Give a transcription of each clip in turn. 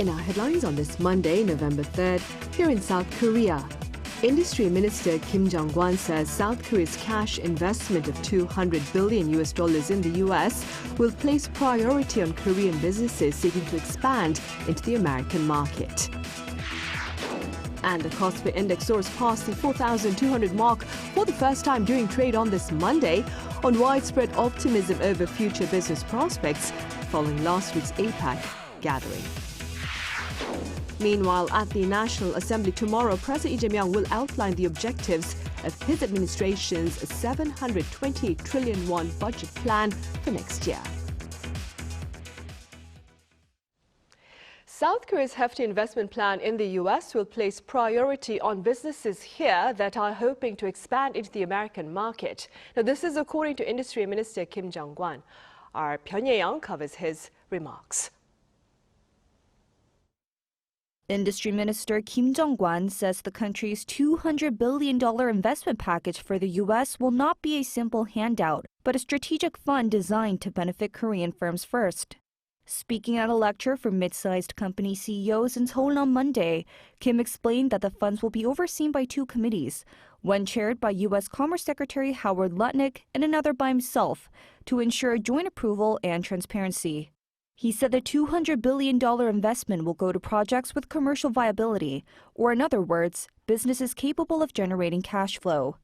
In our headlines on this Monday, November 3rd, here in South Korea, Industry Minister Kim Jong-un says South Korea's cash investment of $200 billion in the U.S. will place priority on Korean businesses seeking to expand into the American market. And the KOSPI index soars past the 4,200 mark for the first time during trade on this Monday on widespread optimism over future business prospects following last week's APEC gathering. Meanwhile, at the National Assembly tomorrow, President Lee Jae-myung will outline the objectives of his administration's 728 trillion won budget plan for next year. South Korea's hefty investment plan in the U.S. will place priority on businesses here that are hoping to expand into the American market. Now, this is according to Industry Minister Kim Jong-un. Our Byun Ye-young covers his remarks. Industry Minister Kim Jong-un says the country's $200 billion investment package for the U.S. will not be a simple handout, but a strategic fund designed to benefit Korean firms first. Speaking at a lecture for mid-sized company CEOs in Seoul on Monday, Kim explained that the funds will be overseen by two committees, one chaired by U.S. Commerce Secretary Howard Lutnick and another by himself, to ensure joint approval and transparency. He said the $200 billion investment will go to projects with commercial viability, or in other words, businesses capable of generating cash flow.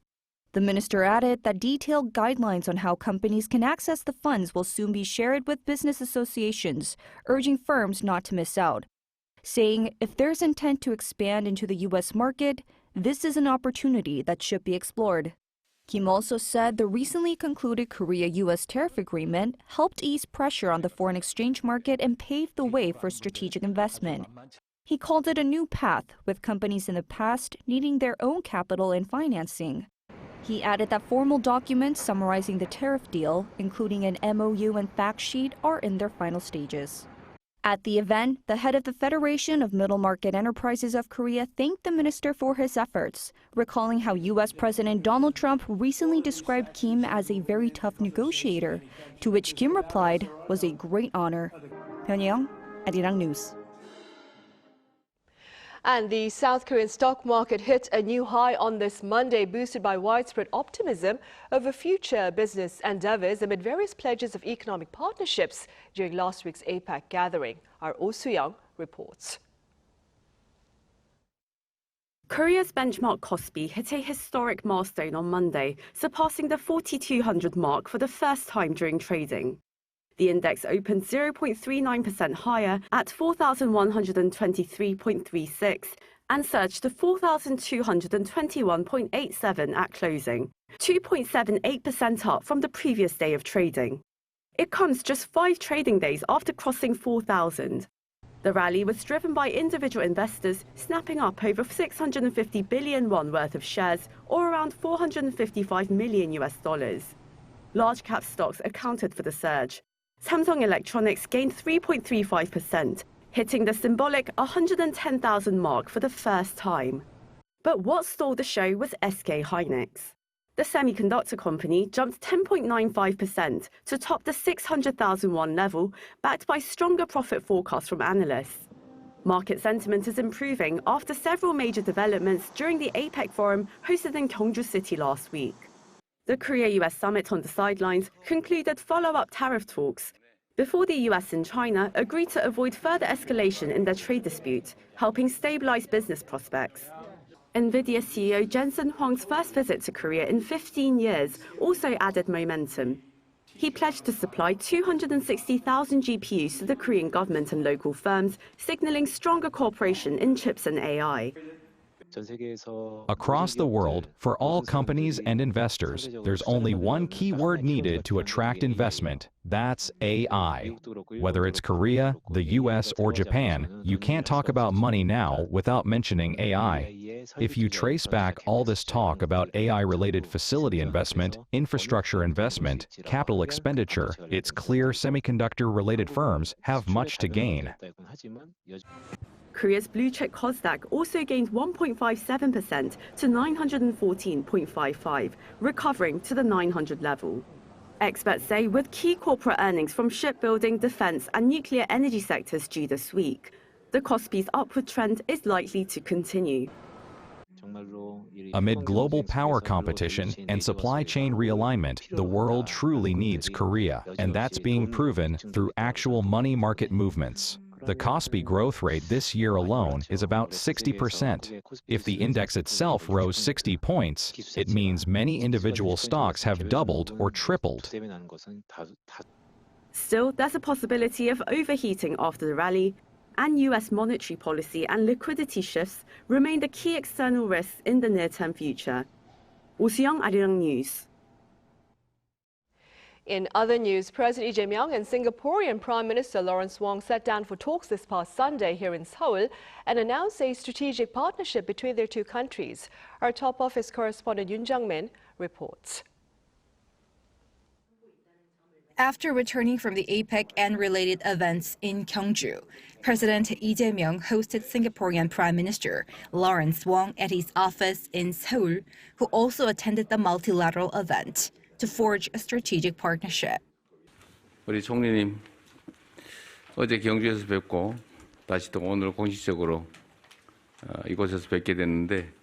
The minister added that detailed guidelines on how companies can access the funds will soon be shared with business associations, urging firms not to miss out, saying if there's intent to expand into the U.S. market, this is an opportunity that should be explored. Kim also said the recently concluded Korea-U.S. tariff agreement helped ease pressure on the foreign exchange market and paved the way for strategic investment. He called it a new path, with companies in the past needing their own capital and financing. He added that formal documents summarizing the tariff deal, including an MOU and fact sheet, are in their final stages. At the event, the head of the Federation of Middle Market Enterprises of Korea thanked the minister for his efforts, recalling how U.S. President Donald Trump recently described Kim as a very tough negotiator, to which Kim replied, "Was a great honor." Byun Ye-young, Arirang News. And the South Korean stock market hit a new high on this Monday, boosted by widespread optimism over future business endeavors amid various pledges of economic partnerships during last week's APEC gathering. Our Oh Soo-young reports. Korea's benchmark KOSPI hit a historic milestone on Monday, surpassing the 4,200 mark for the first time during trading. The index opened 0.39% higher at 4,123.36 and surged to 4,221.87 at closing, 2.78% up from the previous day of trading. It comes just 5 trading days after crossing 4,000. The rally was driven by individual investors snapping up over 650 billion won worth of shares, or around $455 million. Large cap stocks accounted for the surge. Samsung Electronics gained 3.35%, hitting the symbolic 110,000 mark for the first time. But what stole the show was SK Hynix. The semiconductor company jumped 10.95% to top the 600,000 won level, backed by stronger profit forecasts from analysts. Market sentiment is improving after several major developments during the APEC forum hosted in Gyeongju City last week. The Korea-U.S. summit on the sidelines concluded follow-up tariff talks before the U.S. and China agreed to avoid further escalation in their trade dispute, helping stabilize business prospects. NVIDIA CEO Jensen Huang's first visit to Korea in 15 years also added momentum. He pledged to supply 260,000 GPUs to the Korean government and local firms, signaling stronger cooperation in chips and AI. Across the world, for all companies and investors, there's only one key word needed to attract investment. That's AI. Whether it's Korea, the US, or Japan, you can't talk about money now without mentioning AI. If you trace back all this talk about AI-related facility investment, infrastructure investment, capital expenditure, it's clear semiconductor-related firms have much to gain. Korea's blue-chip KOSDAQ also gained 1.57% to 914.55, recovering to the 900 level. Experts say with key corporate earnings from shipbuilding, defense, and nuclear energy sectors due this week, The KOSPI's upward trend is likely to continue. Amid global power competition and supply chain realignment, the world truly needs Korea, and that's being proven through actual money market movements. The KOSPI growth rate this year alone is about 60%. If the index itself rose 60 points, it means many individual stocks have doubled or tripled. Still, there's a possibility of overheating after the rally, and U.S. monetary policy and liquidity shifts remain the key external risks in the near-term future. Oh Soo-young, Arirang News. In other news, President Lee Jae-myung and Singaporean Prime Minister Lawrence Wong sat down for talks this past Sunday here in Seoul and announced a strategic partnership between their two countries. Our top office correspondent Yoon Jung-min reports. After returning from the APEC and related events in Gyeongju, President Lee Jae-myung hosted Singaporean Prime Minister Lawrence Wong at his office in Seoul, who also attended the multilateral event to forge a strategic partnership. 우리 총리님, 어제 경주에서 뵙고 다시 또 오늘 공식적으로 이곳에서 뵙게 됐는데.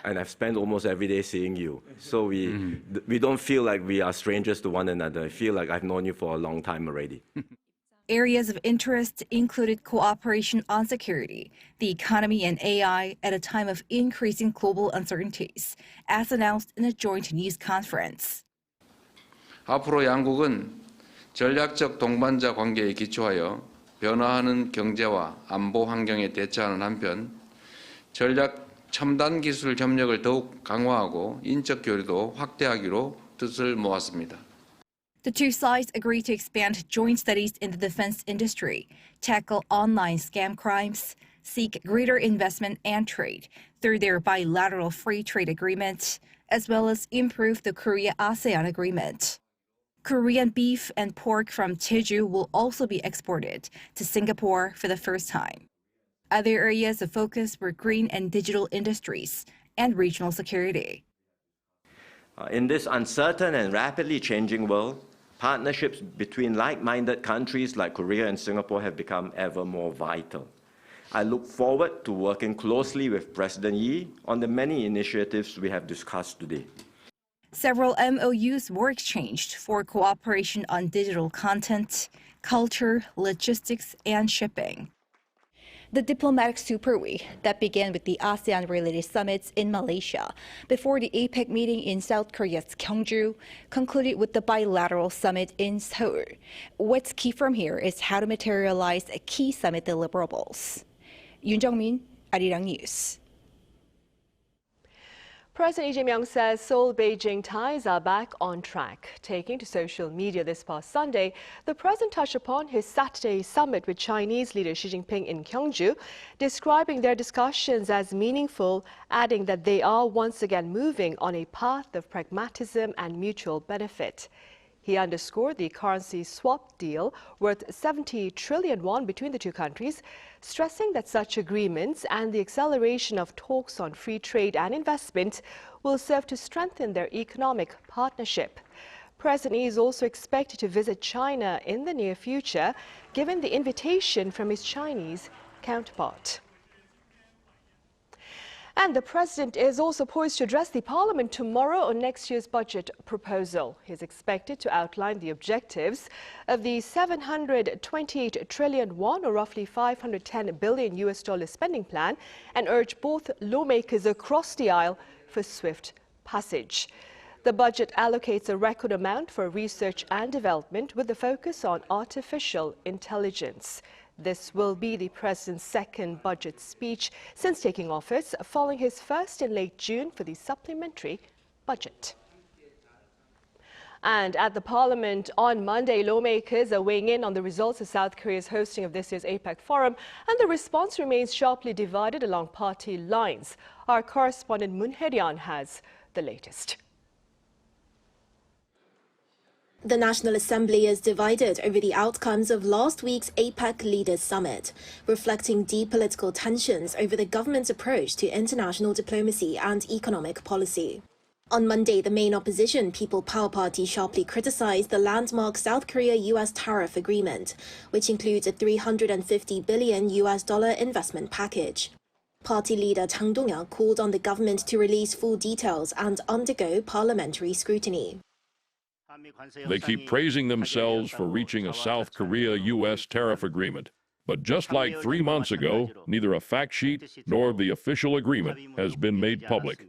And I've spent almost every day seeing you. So we don't feel like we are strangers to one another. I feel like I've known you for a long time already. Areas of interest included cooperation on security, the economy, and AI at a time of increasing global uncertainties, as announced in a joint news conference. 앞으로 양국은 전략적 동반자 관계에 기초하여 변화하는 경제와 안보 환경에 대처하는 한편 전략 첨단 기술 협력을 더욱 강화하고 인적 교류도 확대하기로 뜻을 모았습니다. The two sides agreed to expand joint studies in the defense industry, tackle online scam crimes, seek greater investment and trade through their bilateral free trade agreement, as well as improve the Korea-ASEAN agreement. Korean beef and pork from Jeju will also be exported to Singapore for the first time. Other areas of focus were green and digital industries and regional security. In this uncertain and rapidly changing world, partnerships between like-minded countries like Korea and Singapore have become ever more vital. I look forward to working closely with President Yi on the many initiatives we have discussed today. Several MOUs were exchanged for cooperation on digital content, culture, logistics, and shipping. The diplomatic super week that began with the ASEAN-related summits in Malaysia before the APEC meeting in South Korea's Gyeongju concluded with the bilateral summit in Seoul. What's key from here is how to materialize key summit deliverables. Yoon Jung-min, Arirang News. President Lee Jae-myung says Seoul-Beijing ties are back on track. Taking to social media this past Sunday, the president touched upon his Saturday summit with Chinese leader Xi Jinping in Gyeongju, describing their discussions as meaningful, adding that they are once again moving on a path of pragmatism and mutual benefit. He underscored the currency swap deal worth 70 trillion won between the two countries, stressing that such agreements and the acceleration of talks on free trade and investment will serve to strengthen their economic partnership. President Lee is also expected to visit China in the near future, given the invitation from his Chinese counterpart. And the president is also poised to address the parliament tomorrow on next year's budget proposal. He is expected to outline the objectives of the 728 trillion won, or roughly $510 billion spending plan, and urge both lawmakers across the aisle for swift passage. The budget allocates a record amount for research and development with the focus on artificial intelligence. This will be the president's second budget speech since taking office, following his first in late June for the supplementary budget. And at the parliament on Monday, lawmakers are weighing in on the results of South Korea's hosting of this year's APEC forum, and the response remains sharply divided along party lines. Our correspondent Moon Hae-ryan has the latest. The National Assembly is divided over the outcomes of last week's APEC Leaders Summit, reflecting deep political tensions over the government's approach to international diplomacy and economic policy. On Monday, the main opposition People Power Party sharply criticized the landmark South Korea-U.S. tariff agreement, which includes a $350 billion investment package. Party leader Chang Dong-yeon called on the government to release full details and undergo parliamentary scrutiny. They keep praising themselves for reaching a South Korea-U.S. tariff agreement. But just like 3 months ago, neither a fact sheet nor the official agreement has been made public.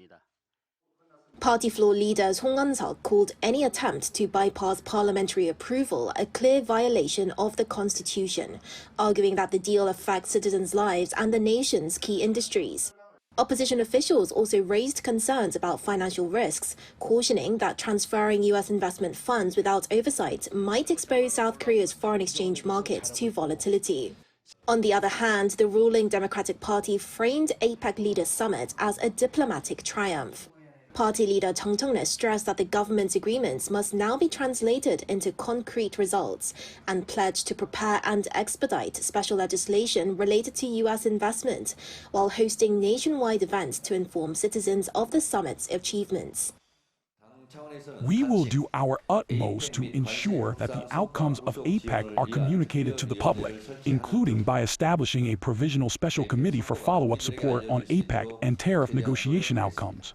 Party floor leaders Hong An-seok called any attempt to bypass parliamentary approval a clear violation of the constitution, arguing that the deal affects citizens' lives and the nation's key industries. Opposition officials also raised concerns about financial risks, cautioning that transferring U.S. investment funds without oversight might expose South Korea's foreign exchange market to volatility. On the other hand, the ruling Democratic Party framed APEC Leaders Summit as a diplomatic triumph. Party leader Chung Cheong-rae stressed that the government's agreements must now be translated into concrete results and pledged to prepare and expedite special legislation related to U.S. investment, while hosting nationwide events to inform citizens of the summit's achievements. We will do our utmost to ensure that the outcomes of APEC are communicated to the public, including by establishing a provisional special committee for follow-up support on APEC and tariff negotiation outcomes.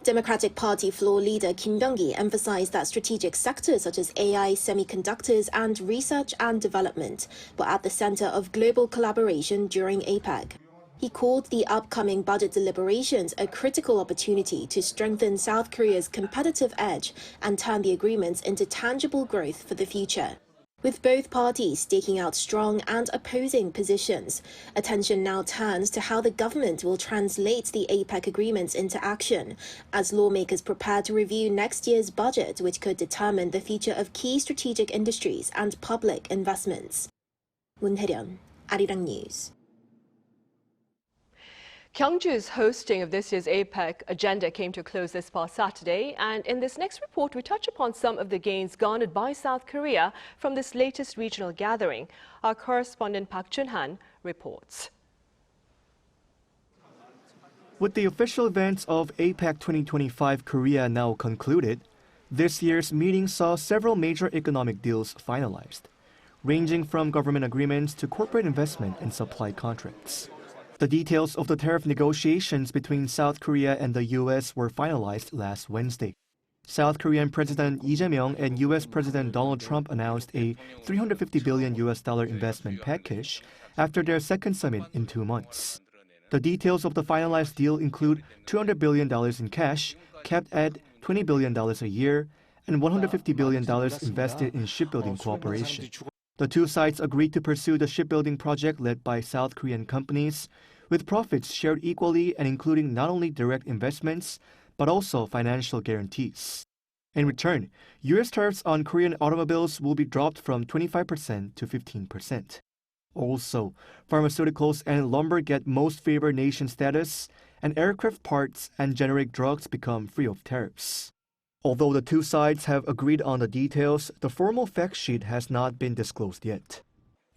Democratic Party floor leader Kim Byung-gi emphasized that strategic sectors such as AI, semiconductors, and research and development were at the center of global collaboration during APEC. He called the upcoming budget deliberations a critical opportunity to strengthen South Korea's competitive edge and turn the agreements into tangible growth for the future. With both parties staking out strong and opposing positions, attention now turns to how the government will translate the APEC agreements into action, as lawmakers prepare to review next year's budget, which could determine the future of key strategic industries and public investments. Moon Hae-ryun, Arirang News. Gyeongju's hosting of this year's APEC agenda came to a close this past Saturday, and in this next report we touch upon some of the gains garnered by South Korea from this latest regional gathering. Our correspondent Park Chun-han reports. With the official events of APEC 2025 Korea now concluded, this year's meeting saw several major economic deals finalized, ranging from government agreements to corporate investment and supply contracts. The details of the tariff negotiations between South Korea and the U.S. were finalized last Wednesday. South Korean President Lee Jae-myung and U.S. President Donald Trump announced a $350 billion investment package after their second summit in 2 months. The details of the finalized deal include $200 billion in cash, capped at $20 billion a year, and $150 billion invested in shipbuilding cooperation. The two sides agreed to pursue the shipbuilding project led by South Korean companies, with profits shared equally and including not only direct investments, but also financial guarantees. In return, U.S. tariffs on Korean automobiles will be dropped from 25% to 15%. Also, pharmaceuticals and lumber get most favored nation status, and aircraft parts and generic drugs become free of tariffs. Although the two sides have agreed on the details, the formal fact sheet has not been disclosed yet.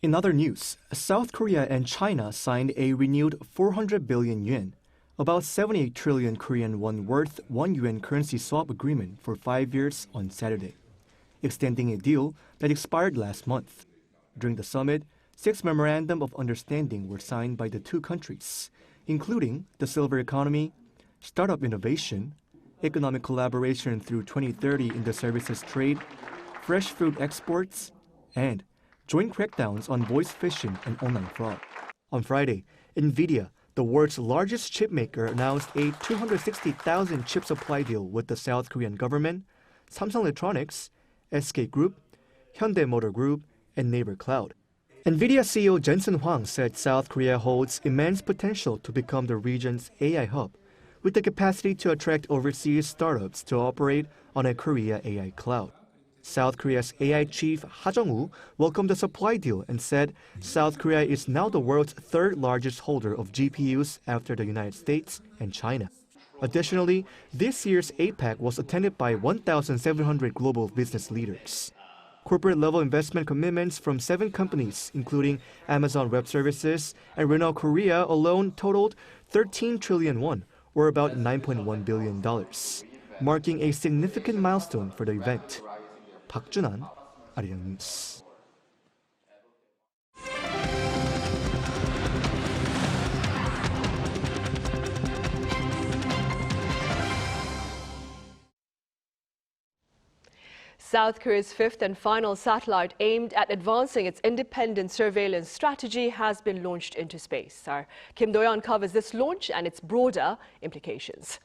In other news, South Korea and China signed a renewed 400 billion yuan, about 78 trillion Korean won worth 1 yuan currency swap agreement for 5 years on Saturday, extending a deal that expired last month. During the summit, 6 memorandum of understanding were signed by the two countries, including the silver economy, startup innovation, economic collaboration through 2030 in the services trade, fresh food exports, and joint crackdowns on voice phishing and online fraud. On Friday, NVIDIA, the world's largest chip maker, announced a 260,000 chip supply deal with the South Korean government, Samsung Electronics, SK Group, Hyundai Motor Group, and Naver Cloud. NVIDIA CEO Jensen Huang said South Korea holds immense potential to become the region's AI hub, with the capacity to attract overseas startups to operate on a Korea AI cloud. South Korea's AI chief Ha Jung-woo welcomed the supply deal and said South Korea is now the world's third largest holder of GPUs after the United States and China. Additionally, this year's APEC was attended by 1,700 global business leaders. Corporate-level investment commitments from 7 companies, including Amazon Web Services and Renault Korea alone, totaled 13 trillion won, or about $9.1 billion, marking a significant milestone for the event. Park Junan, Arirang News. South Korea's fifth and final satellite aimed at advancing its independent surveillance strategy has been launched into space. Our Kim Do-yeon covers this launch and its broader implications.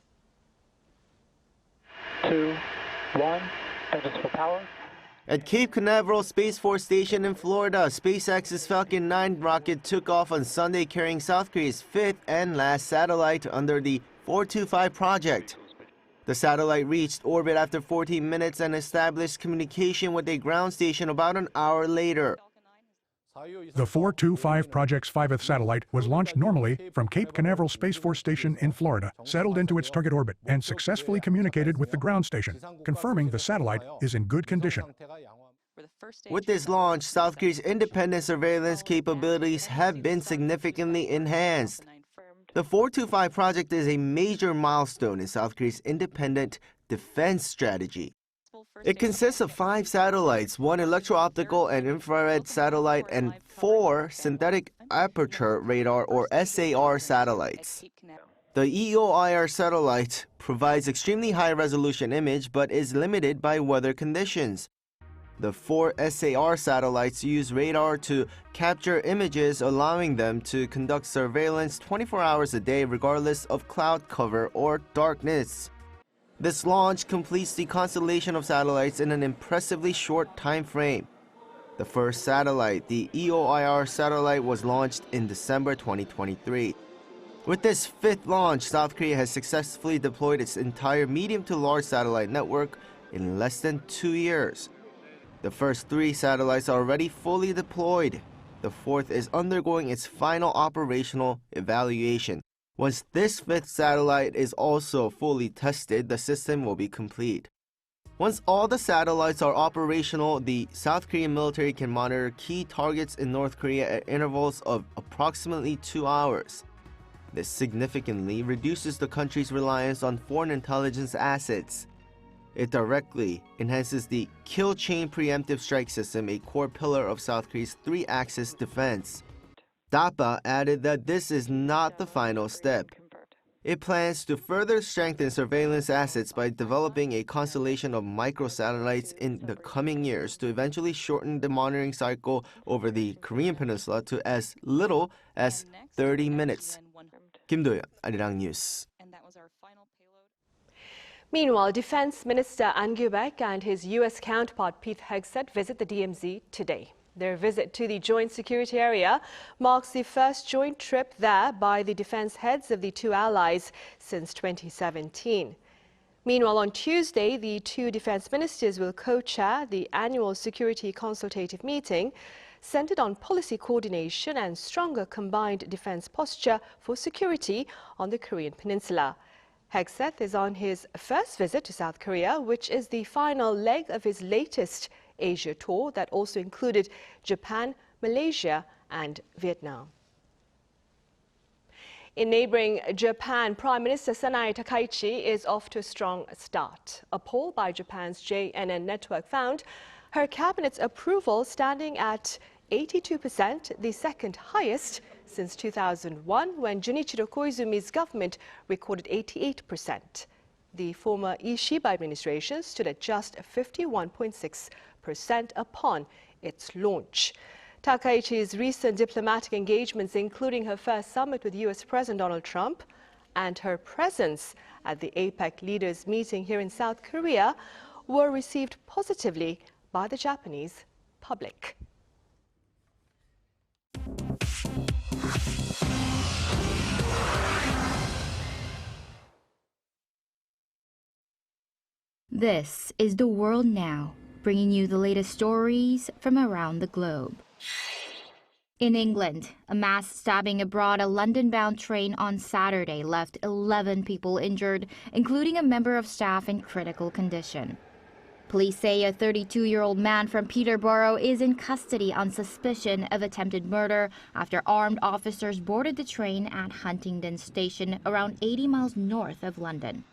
2, 1, engines for power. At Cape Canaveral Space Force Station in Florida, SpaceX's Falcon 9 rocket took off on Sunday carrying South Korea's fifth and last satellite under the 425 project. The satellite reached orbit after 14 minutes and established communication with a ground station about an hour later. The 425 Project's 5th satellite was launched normally from Cape Canaveral Space Force Station in Florida, settled into its target orbit, and successfully communicated with the ground station, confirming the satellite is in good condition. With this launch, South Korea's independent surveillance capabilities have been significantly enhanced. The 425 project is a major milestone in South Korea's independent defense strategy. It consists of 5 satellites, 1 electro-optical and infrared satellite, and 4 synthetic aperture radar or SAR satellites. The EOIR satellite provides extremely high-resolution image but is limited by weather conditions. The 4 SAR satellites use radar to capture images, allowing them to conduct surveillance 24 hours a day regardless of cloud cover or darkness. This launch completes the constellation of satellites in an impressively short time frame. The first satellite, the EOIR satellite, was launched in December 2023. With this 5th launch, South Korea has successfully deployed its entire medium to large satellite network in less than 2 years. The first 3 satellites are already fully deployed. The 4th is undergoing its final operational evaluation. Once this 5th satellite is also fully tested, the system will be complete. Once all the satellites are operational, the South Korean military can monitor key targets in North Korea at intervals of approximately 2 hours. This significantly reduces the country's reliance on foreign intelligence assets. It directly enhances the kill chain preemptive strike system, a core pillar of South Korea's 3-axis defense. DAPA added that this is not the final step. It plans to further strengthen surveillance assets by developing a constellation of microsatellites in the coming years to eventually shorten the monitoring cycle over the Korean peninsula to as little as 30 minutes. Kim Do-yeon, Arirang News. Meanwhile, Defense Minister An Gyu-baek and his U.S. counterpart Pete Hegseth visit the DMZ today. Their visit to the joint security area marks the first joint trip there by the defense heads of the two allies since 2017. Meanwhile, on Tuesday, the two defense ministers will co-chair the annual security consultative meeting centered on policy coordination and stronger combined defense posture for security on the Korean peninsula. Hegseth is on his first visit to South Korea, which is the final leg of his latest Asia tour that also included Japan, Malaysia, and Vietnam. In neighboring Japan, Prime Minister Sanae Takaichi is off to a strong start. A poll by Japan's JNN network found her cabinet's approval standing at 82%, the second highest since 2001, when Junichiro Koizumi's government recorded 88%. The former Ishiba administration stood at just 51.6% upon its launch. Takaichi's recent diplomatic engagements, including her first summit with U.S. President Donald Trump and her presence at the APEC leaders meeting here in South Korea, were received positively by the Japanese public. This is The World Now, bringing you the latest stories from around the globe. In England, a mass stabbing aboard a London-bound train on Saturday left 11 people injured, including a member of staff in critical condition. Police say a 32-year-old man from Peterborough is in custody on suspicion of attempted murder after armed officers boarded the train at Huntingdon Station around 80 miles north of London.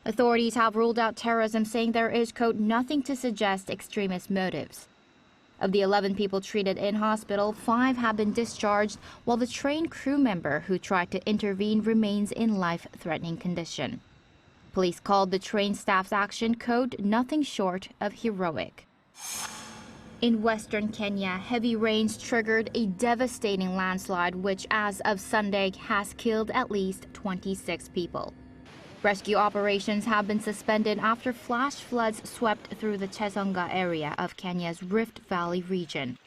Authorities have ruled out terrorism, saying there is, quote, nothing to suggest extremist motives. Of the 11 people treated in hospital, 5 have been discharged, while the train crew member who tried to intervene remains in life-threatening condition. Police called the train staff's action, quote, nothing short of heroic. In western Kenya, heavy rains triggered a devastating landslide, which as of Sunday has killed at least 26 people. Rescue operations have been suspended after flash floods swept through the Chesonga area of Kenya's Rift Valley region.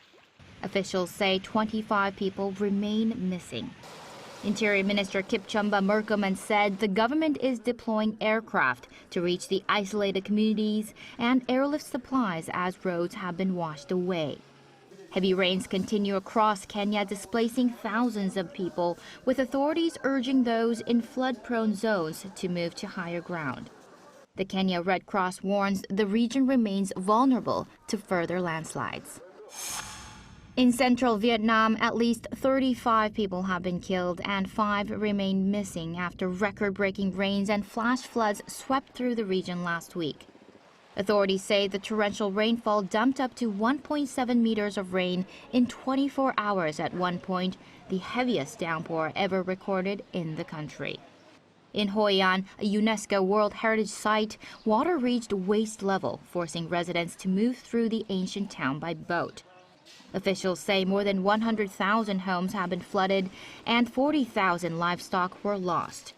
Officials say 25 people remain missing. Interior Minister Kipchumba Murkomen said the government is deploying aircraft to reach the isolated communities and airlift supplies as roads have been washed away. Heavy rains continue across Kenya, displacing thousands of people, with authorities urging those in flood-prone zones to move to higher ground. The Kenya Red Cross warns the region remains vulnerable to further landslides. In central Vietnam, at least 35 people have been killed and 5 remain missing after record-breaking rains and flash floods swept through the region last week. Authorities say the torrential rainfall dumped up to 1.7 meters of rain in 24 hours at one point, the heaviest downpour ever recorded in the country. In Hoi An, a UNESCO World Heritage Site, water reached waist level, forcing residents to move through the ancient town by boat. Officials say more than 100,000 homes have been flooded and 40,000 livestock were lost.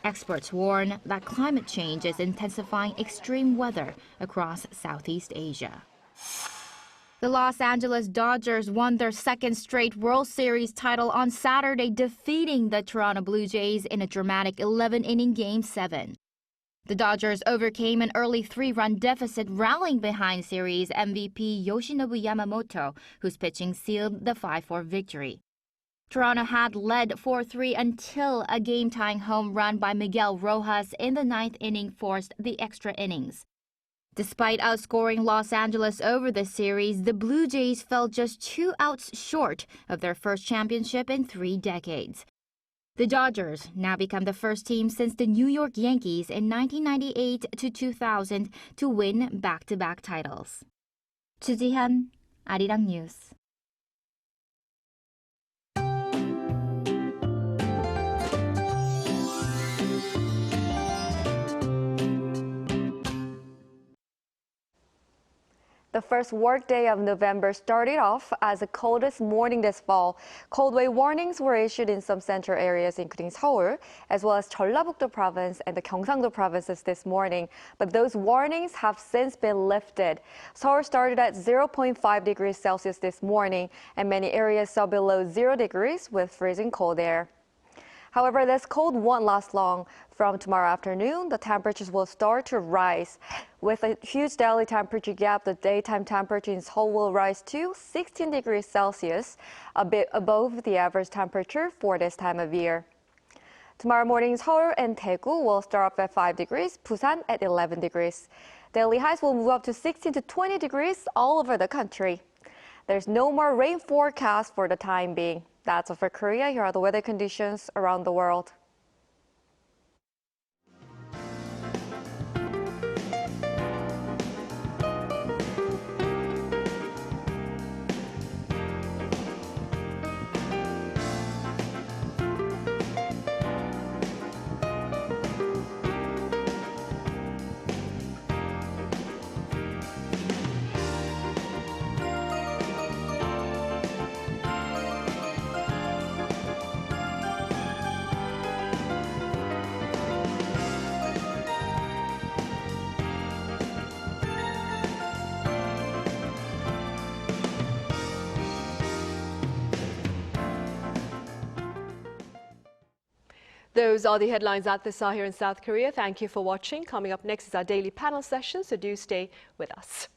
Experts warn that climate change is intensifying extreme weather across Southeast Asia. The Los Angeles Dodgers won their second straight World Series title on Saturday, defeating the Toronto Blue Jays in a dramatic 11-inning Game 7. The Dodgers overcame an early 3-run deficit, rallying behind series MVP Yoshinobu Yamamoto, whose pitching sealed the 5-4 victory. Toronto had led 4-3 until a game-tying home run by Miguel Rojas in the 9th inning forced the extra innings. Despite outscoring Los Angeles over the series, the Blue Jays fell just 2 outs short of their first championship in 3 decades. The Dodgers now become the first team since the New York Yankees in 1998 to 2000 to win back-to-back titles. Chu Ji-hyun, Arirang News. The first workday of November started off as the coldest morning this fall. Cold wave warnings were issued in some central areas, including Seoul, as well as Jeollabuk-do province and the Gyeongsang-do provinces this morning. But those warnings have since been lifted. Seoul started at 0.5 degrees Celsius this morning, and many areas saw below 0 degrees with freezing cold air. However, this cold won't last long. From tomorrow afternoon, the temperatures will start to rise. With a huge daily temperature gap, the daytime temperature in Seoul will rise to 16 degrees Celsius, a bit above the average temperature for this time of year. Tomorrow morning, Seoul and Daegu will start off at 5 degrees, Busan at 11 degrees. Daily highs will move up to 16 to 20 degrees all over the country. There's no more rain forecast for the time being. That's all for Korea. Here are the weather conditions around the world. Those are the headlines at this hour here in South Korea. Thank you for watching. Coming up next is our daily panel session, so do stay with us.